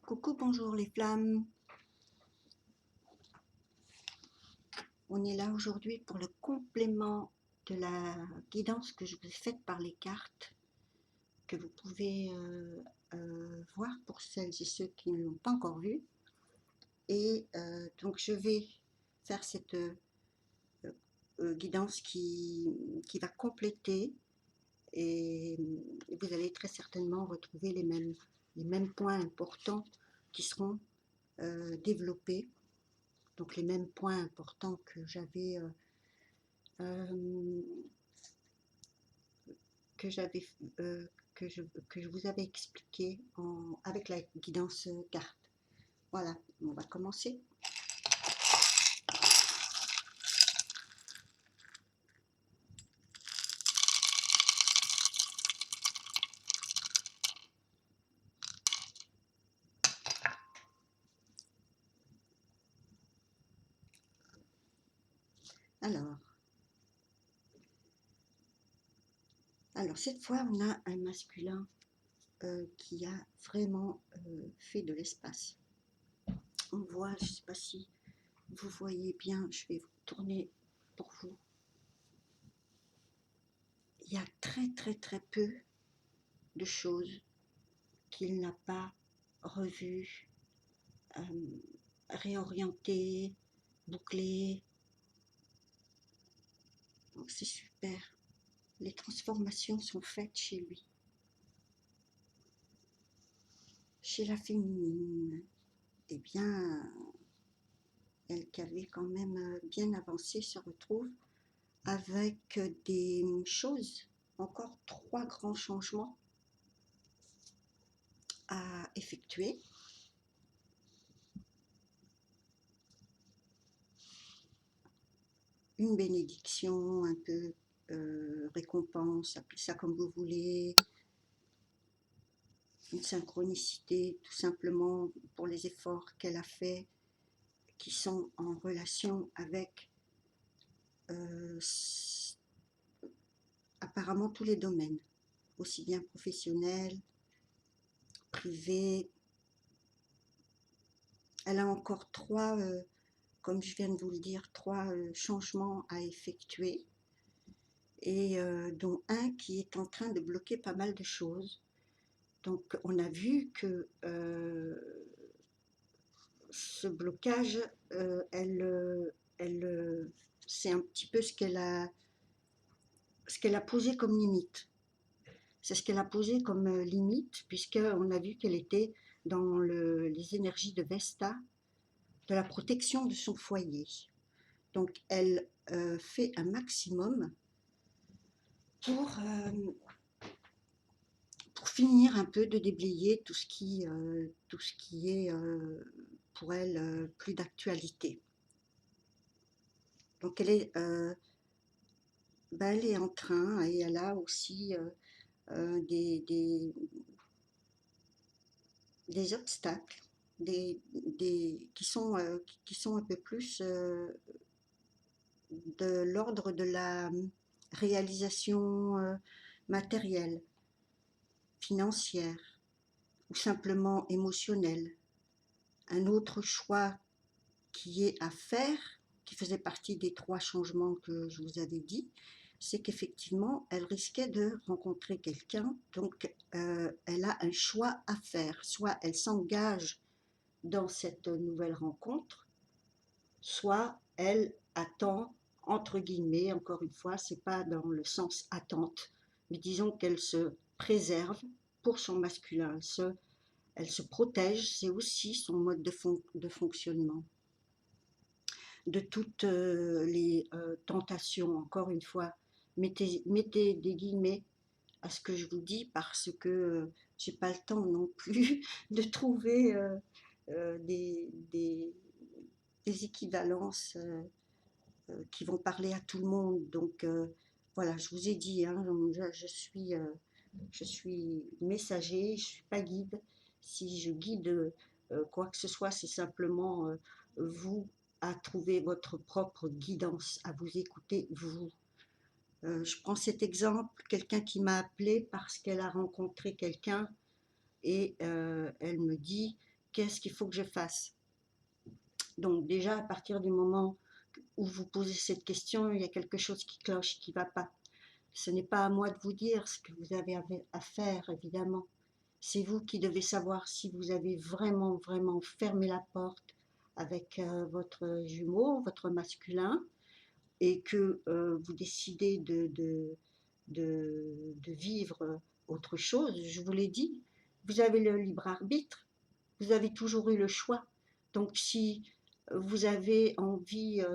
Coucou, bonjour les flammes. On est là aujourd'hui pour le complément de la guidance que je vous ai faite par les cartes, que vous pouvez voir pour celles et ceux qui ne l'ont pas encore vu. Et donc je vais faire cette guidance qui va compléter, et vous allez très certainement retrouver les mêmes points importants qui seront développés. Donc les mêmes points importants que j'avais que je vous avais expliqué avec la guidance carte. Voilà, on va commencer. Alors cette fois, on a un masculin qui a vraiment fait de l'espace. On voit, je ne sais pas si vous voyez bien, je vais vous tourner pour vous. Il y a très peu de choses qu'il n'a pas revues, réorientées, bouclées. Donc c'est super. Les transformations sont faites chez lui. Chez la féminine, eh bien, elle qui avait quand même bien avancé se retrouve avec des choses, encore 3 grands changements à effectuer. Une bénédiction, un peu récompense, appelez ça comme vous voulez. Une synchronicité, tout simplement pour les efforts qu'elle a faits, qui sont en relation avec apparemment tous les domaines, aussi bien professionnels, privés. Elle a encore 3, comme je viens de vous le dire, 3 changements à effectuer, et dont un qui est en train de bloquer pas mal de choses. Donc on a vu que ce blocage, c'est un petit peu ce qu'elle a posé comme limite. C'est ce qu'elle a posé comme limite, puisqu'on a vu qu'elle était dans les énergies de Vesta, de la protection de son foyer. Donc elle fait un maximum pour finir un peu de déblayer tout ce qui est pour elle plus d'actualité. Donc elle est en train, et elle a aussi des obstacles qui sont un peu plus de l'ordre de la réalisation matérielle, financière ou simplement émotionnelle. Un autre choix qui est à faire, qui faisait partie des 3 changements que je vous avais dit, c'est qu'effectivement, elle risquait de rencontrer quelqu'un, donc elle a un choix à faire. Soit elle s'engage dans cette nouvelle rencontre, soit elle attend, entre guillemets, encore une fois, c'est pas dans le sens attente, mais disons qu'elle se préserve pour son masculin, elle se protège, c'est aussi son mode de fonctionnement. De toutes les tentations, encore une fois, mettez des guillemets à ce que je vous dis, parce que j'ai pas le temps non plus de trouver des équivalences qui vont parler à tout le monde. Donc voilà, je vous ai dit, hein, je suis messager, je suis pas guide. Si je guide quoi que ce soit, c'est simplement vous à trouver votre propre guidance, à vous écouter vous. Je prends cet exemple, quelqu'un qui m'a appelé parce qu'elle a rencontré quelqu'un, et elle me dit qu'est-ce qu'il faut que je fasse? Donc déjà, à partir du moment où vous posez cette question, il y a quelque chose qui cloche, qui ne va pas. Ce n'est pas à moi de vous dire ce que vous avez à faire, évidemment. C'est vous qui devez savoir si vous avez vraiment, vraiment fermé la porte avec votre jumeau, votre masculin, et que vous décidez de vivre autre chose. Je vous l'ai dit, vous avez le libre arbitre, vous avez toujours eu le choix. Donc si vous avez envie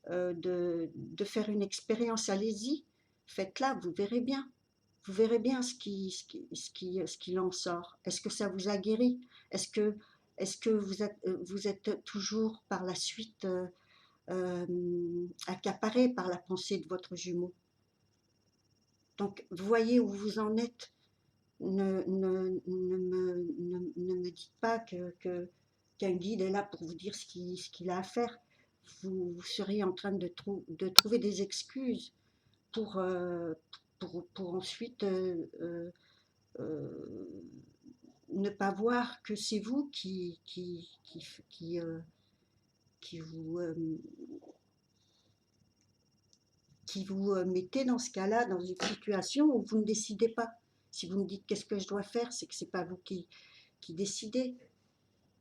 de faire une expérience, allez-y, faites-la, vous verrez bien. Vous verrez bien ce qu'il en sort. Est-ce que ça vous a guéri? Est-ce que vous êtes toujours par la suite accaparé par la pensée de votre jumeau? Donc, voyez où vous en êtes. Ne me dites pas qu'un guide est là pour vous dire ce qu'il a à faire. Vous seriez en train de trouver des excuses pour, pour ensuite euh, ne pas voir que c'est vous qui vous, qui vous mettez dans ce cas-là, dans une situation où vous ne décidez pas. Si vous me dites qu'est-ce que je dois faire, c'est que ce n'est pas vous qui décidez.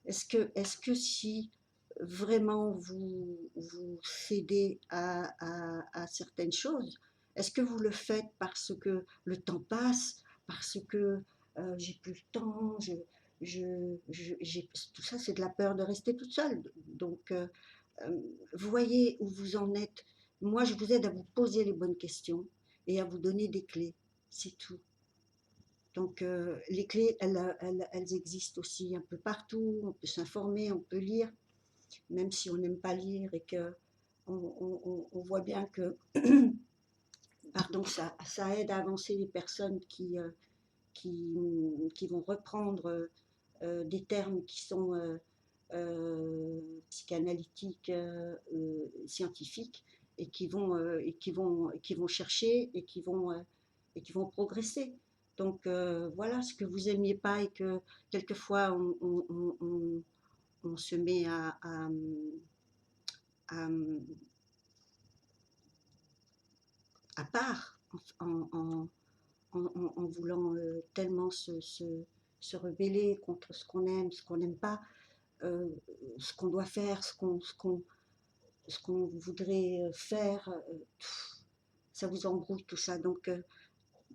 Est-ce que si vraiment vous cédez à certaines choses, est-ce que vous le faites parce que le temps passe, parce que j'ai plus le temps, tout ça c'est de la peur de rester toute seule. Donc euh, voyez où vous en êtes. Moi je vous aide à vous poser les bonnes questions et à vous donner des clés, c'est tout. Donc les clés, elles existent aussi un peu partout, on peut s'informer, on peut lire, même si on n'aime pas lire et que on voit bien que pardon, ça aide à avancer les personnes qui vont reprendre des termes qui sont psychanalytiques, scientifiques, et qui vont chercher et qui vont progresser. Donc voilà, ce que vous aimiez pas et que quelquefois on se met à, à part en voulant tellement se rebeller contre ce qu'on n'aime pas, euh, ce qu'on doit faire, ce qu'on voudrait faire, ça vous embrouille tout ça. Donc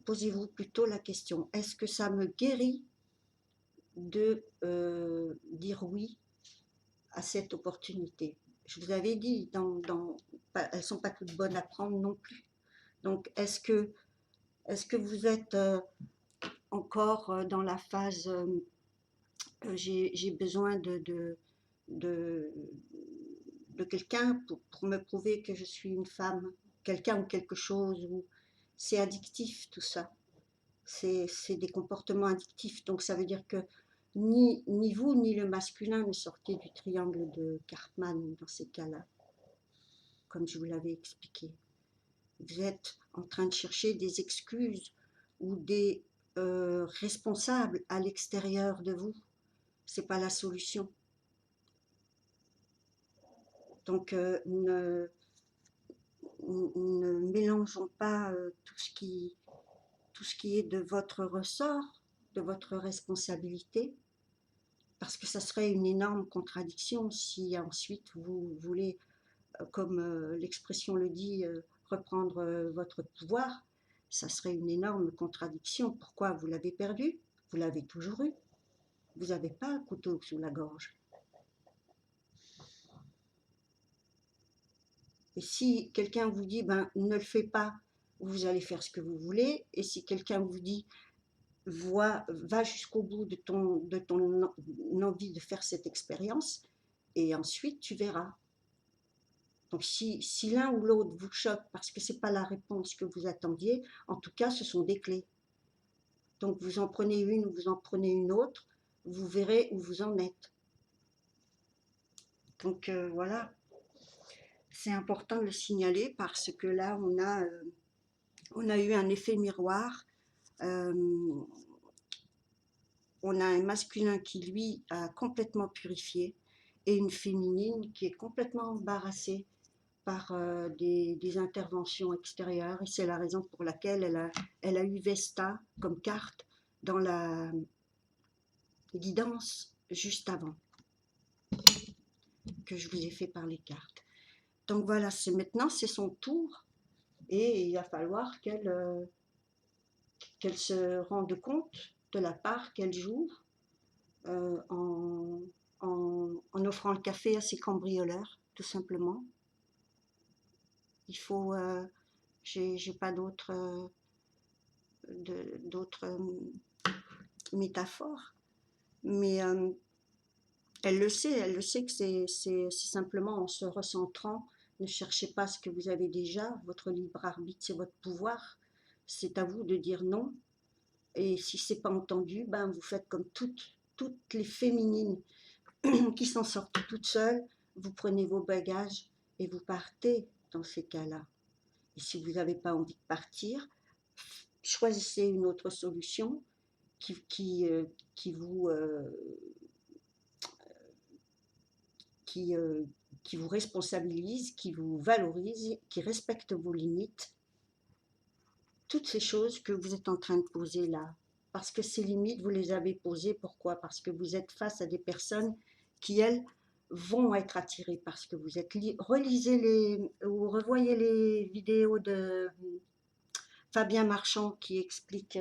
posez-vous plutôt la question, est-ce que ça me guérit de dire oui à cette opportunité? Je vous avais dit, elles ne sont pas toutes bonnes à prendre non plus. Donc est-ce que vous êtes encore dans la phase j'ai besoin de, de quelqu'un pour me prouver que je suis une femme, quelqu'un ou quelque chose, ou c'est addictif tout ça. C'est des comportements addictifs, donc ça veut dire que ni vous ni le masculin ne sortez du triangle de Cartman dans ces cas-là, comme je vous l'avais expliqué. Vous êtes en train de chercher des excuses ou des responsables à l'extérieur de vous. C'est pas la solution. Donc ne mélangeons pas tout ce qui est de votre ressort, de votre responsabilité, parce que ça serait une énorme contradiction si ensuite vous voulez, comme l'expression le dit, reprendre votre pouvoir. Ça serait une énorme contradiction. Pourquoi? Vous l'avez perdu, vous l'avez toujours eu, vous n'avez pas un couteau sous la gorge. Et si quelqu'un vous dit, ben, ne le fais pas, vous allez faire ce que vous voulez. Et si quelqu'un vous dit, va jusqu'au bout de ton envie de faire cette expérience, et ensuite tu verras. Donc si l'un ou l'autre vous choque parce que ce n'est pas la réponse que vous attendiez, en tout cas ce sont des clés. Donc vous en prenez une ou vous en prenez une autre, vous verrez où vous en êtes. Donc voilà, c'est important de le signaler parce que là on a eu un effet miroir. on a un masculin qui, lui, a complètement purifié et une féminine qui est complètement embarrassée par des interventions extérieures. Et c'est la raison pour laquelle elle a eu Vesta comme carte dans la guidance juste avant, que je vous ai fait par les cartes. Donc voilà, c'est maintenant, c'est son tour et il va falloir qu'elle se rende compte de la part qu'elle joue en offrant le café à ses cambrioleurs, tout simplement. Il faut, j'ai pas d'autres métaphores, mais elle le sait que c'est simplement en se recentrant. Ne cherchez pas ce que vous avez déjà, votre libre arbitre, c'est votre pouvoir. C'est à vous de dire non. Et si c'est pas entendu, ben vous faites comme toutes les féminines qui s'en sortent toutes seules. Vous prenez vos bagages et vous partez dans ces cas-là. Et si vous n'avez pas envie de partir, choisissez une autre solution qui vous qui, euh, qui vous responsabilise, qui vous valorise, qui respecte vos limites, toutes ces choses que vous êtes en train de poser là. Parce que ces limites, vous les avez posées, pourquoi? Parce que vous êtes face à des personnes qui, elles, vont être attirées par ce que vous êtes. Relisez ou revoyez les vidéos de Fabien Marchand qui explique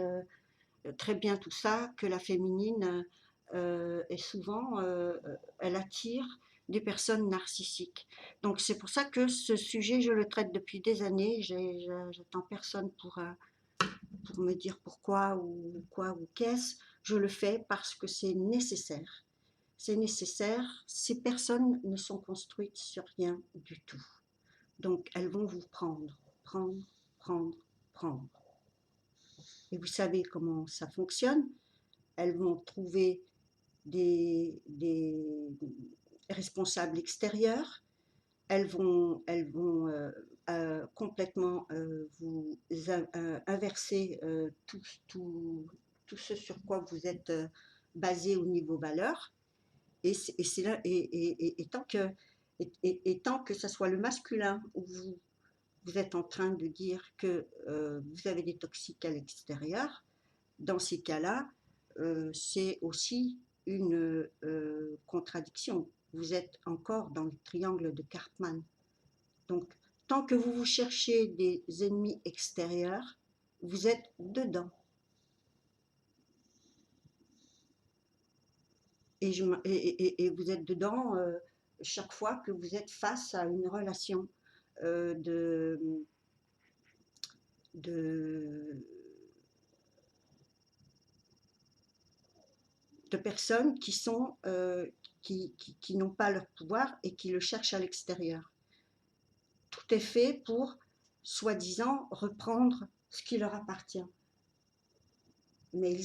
très bien tout ça, que la féminine est souvent, elle attire des personnes narcissiques. Donc c'est pour ça que ce sujet, je le traite depuis des années. J'attends personne pour me dire pourquoi ou quoi ou qu'est-ce. Je le fais parce que c'est nécessaire. C'est nécessaire. Ces personnes ne sont construites sur rien du tout. Donc elles vont vous prendre, prendre, prendre, prendre. Et vous savez comment ça fonctionne. Elles vont trouver des responsables extérieurs. Elles vont complètement vous inverser tout ce sur quoi vous êtes basé au niveau valeur. Et là, et tant que ça soit le masculin où vous êtes en train de dire que vous avez des toxiques à l'extérieur, dans ces cas-là, c'est aussi une contradiction. Vous êtes encore dans le triangle de Cartman. Donc, tant que vous cherchez des ennemis extérieurs, vous êtes dedans. Et vous êtes dedans chaque fois que vous êtes face à une relation euh, de, de, de personnes qui n'ont pas leur pouvoir et qui le cherchent à l'extérieur. Tout est fait pour, soi-disant, reprendre ce qui leur appartient. Mais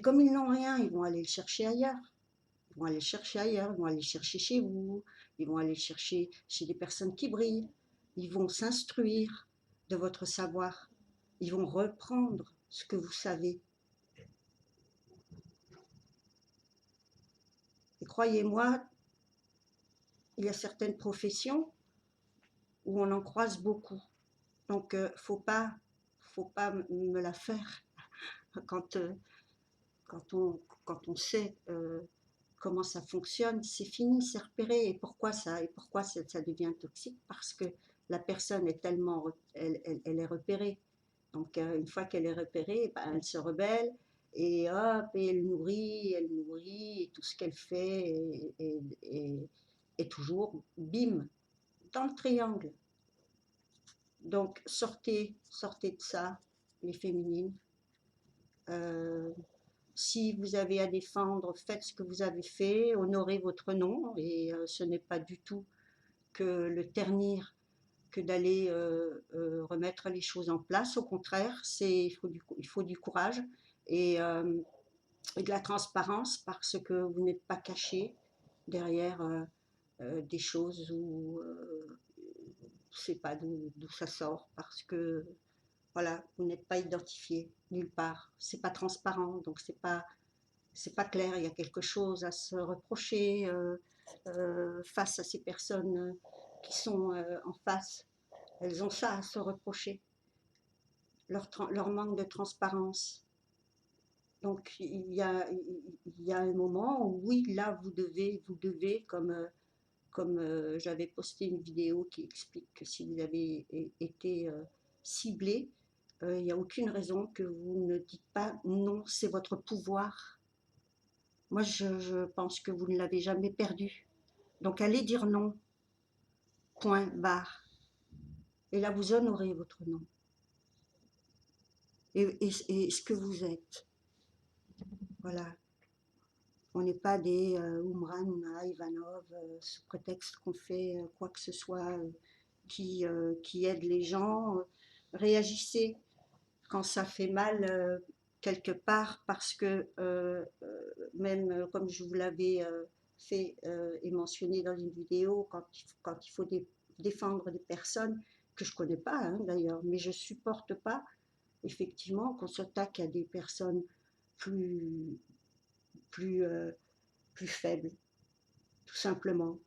comme ils n'ont rien, ils vont aller le chercher ailleurs. Ils vont aller le chercher ailleurs, ils vont aller le chercher chez vous, ils vont aller le chercher chez des personnes qui brillent. Ils vont s'instruire de votre savoir. Ils vont reprendre ce que vous savez. Et croyez-moi, il y a certaines professions où on en croise beaucoup. Donc, faut pas me la faire quand, quand on sait comment ça fonctionne, c'est fini, c'est repéré. Et pourquoi ça devient toxique? Parce que la personne est tellement, elle est repérée. Donc, une fois qu'elle est repérée, ben, elle se rebelle et hop, et elle nourrit, et tout ce qu'elle fait est toujours, bim, dans le triangle. Donc, sortez de ça, les féminines. Euh, Si vous avez à défendre, faites ce que vous avez fait, honorez votre nom, et ce n'est pas du tout que le ternir, que d'aller remettre les choses en place. Au contraire, il faut du courage et de la transparence parce que vous n'êtes pas caché derrière des choses où on ne sait pas d'où ça sort parce que voilà, vous n'êtes pas identifié nulle part. C'est pas transparent, donc c'est pas c'est pas clair, il y a quelque chose à se reprocher face à ces personnes qui sont en face. Elles ont ça à se reprocher, leur manque de transparence. Donc il y a un moment où oui, là vous devez comme j'avais posté une vidéo qui explique que si vous avez été ciblé, il n'y a aucune raison que vous ne dites pas non, c'est votre pouvoir. Moi, je pense que vous ne l'avez jamais perdu. Donc allez dire non, point, barre. Et là, vous honorez votre nom et ce que vous êtes. Voilà. On n'est pas des Umran, Ivanov, sous prétexte qu'on fait quoi que ce soit qui aide les gens. Réagissez quand ça fait mal quelque part parce que même comme je vous l'avais fait et mentionné dans une vidéo, quand il faut défendre des personnes que je ne connais pas d'ailleurs, mais je ne supporte pas effectivement qu'on s'attaque à des personnes plus, plus, plus faibles, tout simplement.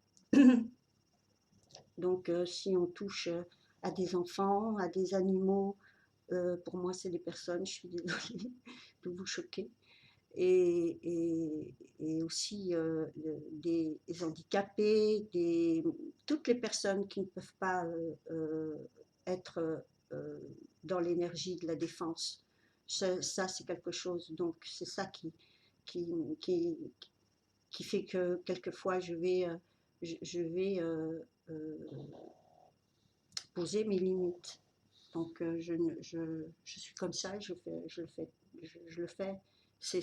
Donc si on touche à des enfants, à des animaux, pour moi c'est des personnes, je suis désolée de vous choquer, et aussi des handicapés, toutes les personnes qui ne peuvent pas être dans l'énergie de la défense. Ça c'est quelque chose, donc c'est ça qui, qui, qui fait que quelquefois je vais poser mes limites. Donc je suis comme ça, je le fais. C'est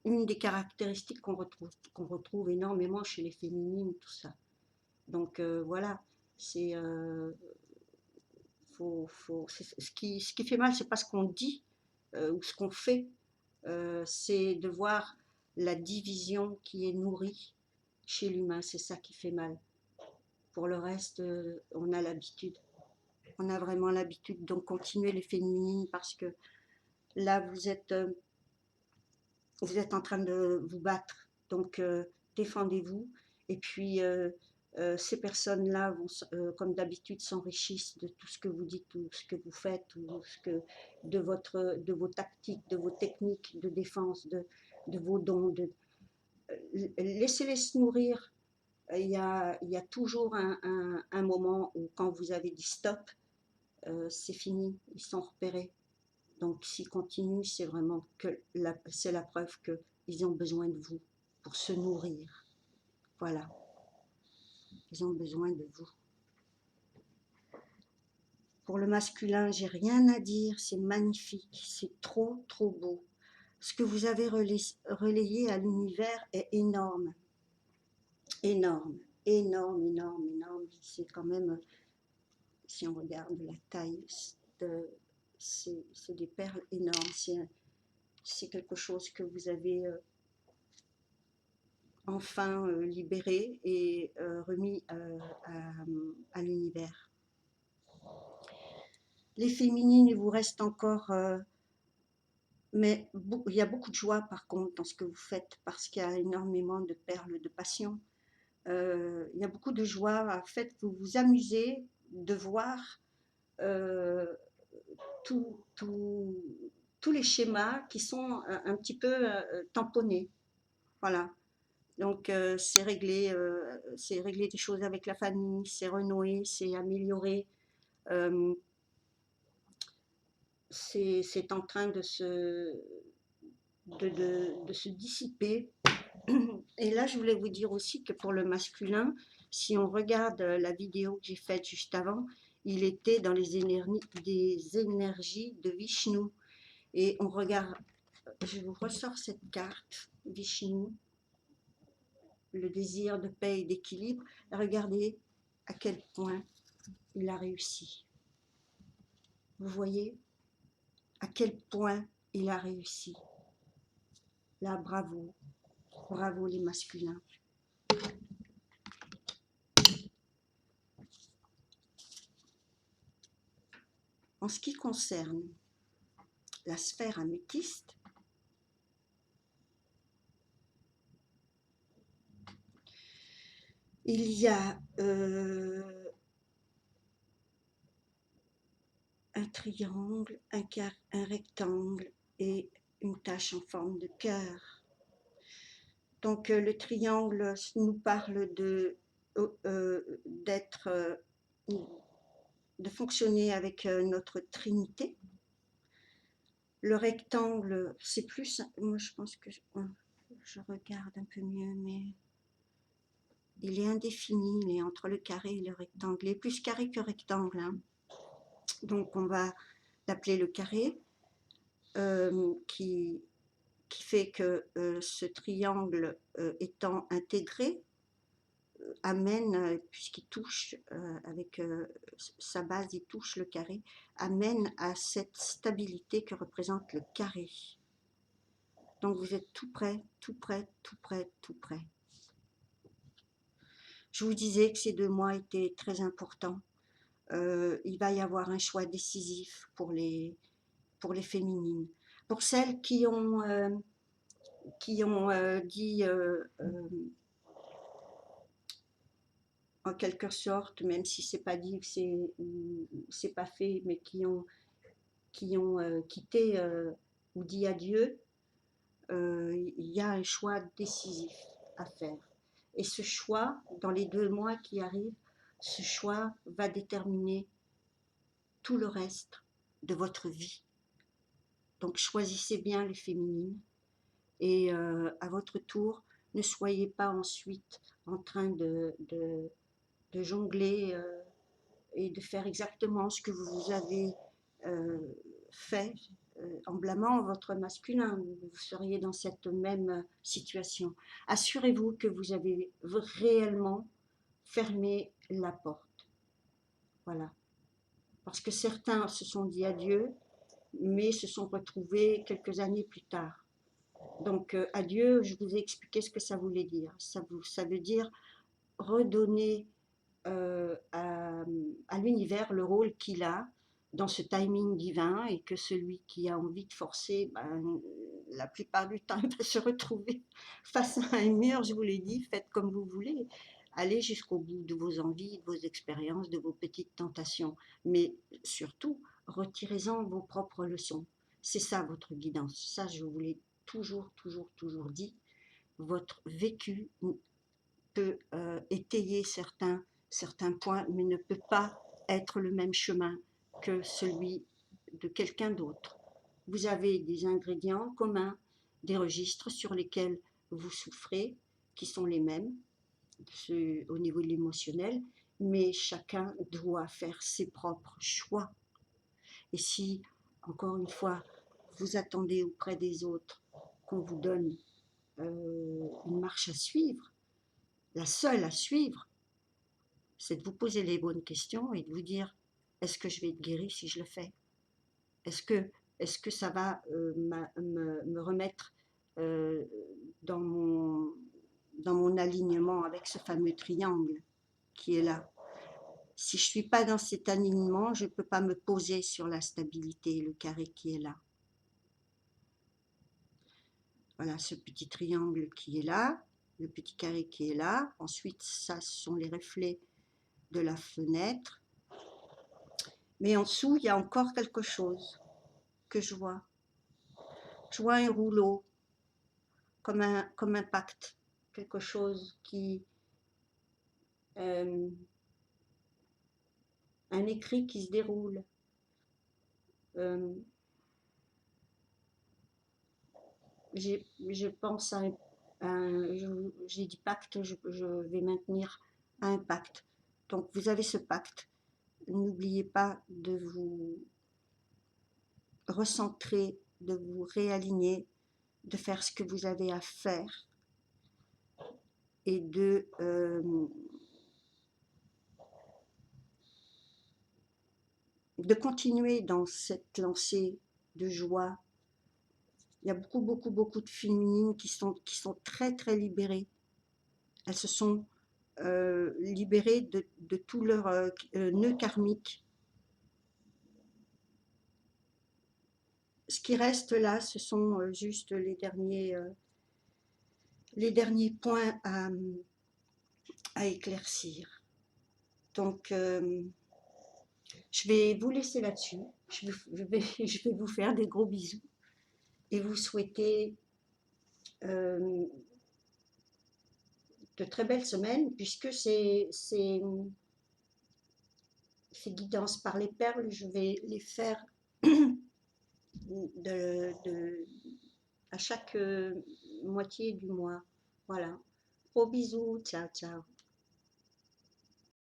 une des caractéristiques qu'on retrouve énormément chez les féminines, tout ça. Donc voilà, c'est ce qui fait mal, c'est pas ce qu'on dit ou ce qu'on fait, c'est de voir la division qui est nourrie chez l'humain, c'est ça qui fait mal. Pour le reste, on a l'habitude. On a vraiment l'habitude. Donc continuez les féminines parce que là, vous êtes en train de vous battre. Donc défendez-vous. Et puis ces personnes-là, comme d'habitude, s'enrichissent de tout ce que vous dites, tout ce que vous faites, de vos tactiques, de vos techniques de défense, de vos dons. Laissez-les se nourrir. Il y a toujours un moment où quand vous avez dit stop, c'est fini, ils sont repérés. Donc s'ils continuent, c'est vraiment que c'est la preuve qu'ils ont besoin de vous pour se nourrir. Voilà, ils ont besoin de vous. Pour le masculin, j'ai rien à dire, c'est magnifique, c'est trop trop beau. Ce que vous avez relayé à l'univers est énorme, énorme, énorme, énorme, énorme. C'est quand même, si on regarde la taille, c'est des perles énormes. C'est quelque chose que vous avez enfin libéré et remis à l'univers. Les féminines, il vous reste encore, mais il y a beaucoup de joie par contre dans ce que vous faites parce qu'il y a énormément de perles de passion. Il y a beaucoup de joie, en fait, vous vous amusez de voir euh, tout, tout, tous les schémas qui sont un petit peu tamponnés. Voilà. Donc c'est régler des choses avec la famille, c'est renouer, c'est améliorer, euh, c'est en train de se dissiper. Et là, je voulais vous dire aussi que pour le masculin, si on regarde la vidéo que j'ai faite juste avant, il était dans des énergies de Vishnu. Et on regarde, je vous ressors cette carte, Vishnu, le désir de paix et d'équilibre. Regardez à quel point il a réussi. Vous voyez à quel point il a réussi. Là, bravo, bravo les masculins. En ce qui concerne la sphère améthyste, Il y a un triangle, un rectangle et une tache en forme de cœur. Donc le triangle nous parle d'être, de fonctionner avec notre trinité. Le rectangle, c'est plus, moi je pense que je regarde un peu mieux, mais il est indéfini, il est entre le carré et le rectangle. Il est plus carré que rectangle, hein. Donc on va l'appeler le carré, qui fait que ce triangle étant intégré, amène, puisqu'il touche avec sa base, il touche le carré, amène à cette stabilité que représente le carré. Donc vous êtes tout près, tout près, tout près, tout près. Je vous disais que ces 2 mois étaient très importants. Il va y avoir un choix décisif pour les féminines. Pour celles qui ont dit en quelque sorte, même si c'est pas dit, c'est pas fait, mais qui ont quitté ou dit adieu, il y a un choix décisif à faire. Et ce choix, dans les 2 mois qui arrivent, ce choix va déterminer tout le reste de votre vie. Donc choisissez bien les féminines et à votre tour, ne soyez pas ensuite en train de jongler et de faire exactement ce que vous avez fait en blâmant votre masculin. Vous seriez dans cette même situation. Assurez-vous que vous avez réellement fermé la porte. Voilà. Parce que certains se sont dit adieu, mais se sont retrouvés quelques années plus tard. Donc adieu, je vous ai expliqué ce que ça voulait dire. Ça veut dire redonner à l'univers le rôle qu'il a dans ce timing divin, et que celui qui a envie de forcer, ben, la plupart du temps, il va se retrouver face à un mur. Je vous l'ai dit, faites comme vous voulez. Allez jusqu'au bout de vos envies, de vos expériences, de vos petites tentations. Mais surtout, retirez-en vos propres leçons. C'est ça votre guidance. Ça, je vous l'ai toujours, toujours, toujours dit. Votre vécu peut étayer certains points, mais ne peut pas être le même chemin que celui de quelqu'un d'autre. Vous avez des ingrédients communs, des registres sur lesquels vous souffrez, qui sont les mêmes au niveau de l'émotionnel, mais chacun doit faire ses propres choix. Et si, encore une fois, vous attendez auprès des autres qu'on vous donne une marche à suivre, la seule à suivre, c'est de vous poser les bonnes questions et de vous dire, est-ce que je vais être guéri si je le fais? Est-ce que ça va me remettre euh, dans mon alignement avec ce fameux triangle qui est là? Si je ne suis pas dans cet alignement, je ne peux pas me poser sur la stabilité, le carré qui est là. Voilà, ce petit triangle qui est là, le petit carré qui est là. Ensuite, ça, ce sont les reflets de la fenêtre. Mais en dessous, il y a encore quelque chose que je vois. Je vois un rouleau, comme un pacte, quelque chose qui... un écrit qui se déroule. Je pense à j'ai dit pacte, je vais maintenir à un pacte. Donc vous avez ce pacte. N'oubliez pas de vous recentrer, de vous réaligner, de faire ce que vous avez à faire et de continuer dans cette lancée de joie. Il y a beaucoup, beaucoup, beaucoup de féminines qui sont très, très libérées. Elles se sont libérées de tout leur nœud karmique. Ce qui reste là, ce sont juste les derniers points à éclaircir. Donc, je vais vous laisser là-dessus. Je vais vous faire des gros bisous et vous souhaiter de très belles semaines, puisque ces guidances par les perles, je vais les faire à chaque moitié du mois. Voilà. Gros bisous, ciao, ciao.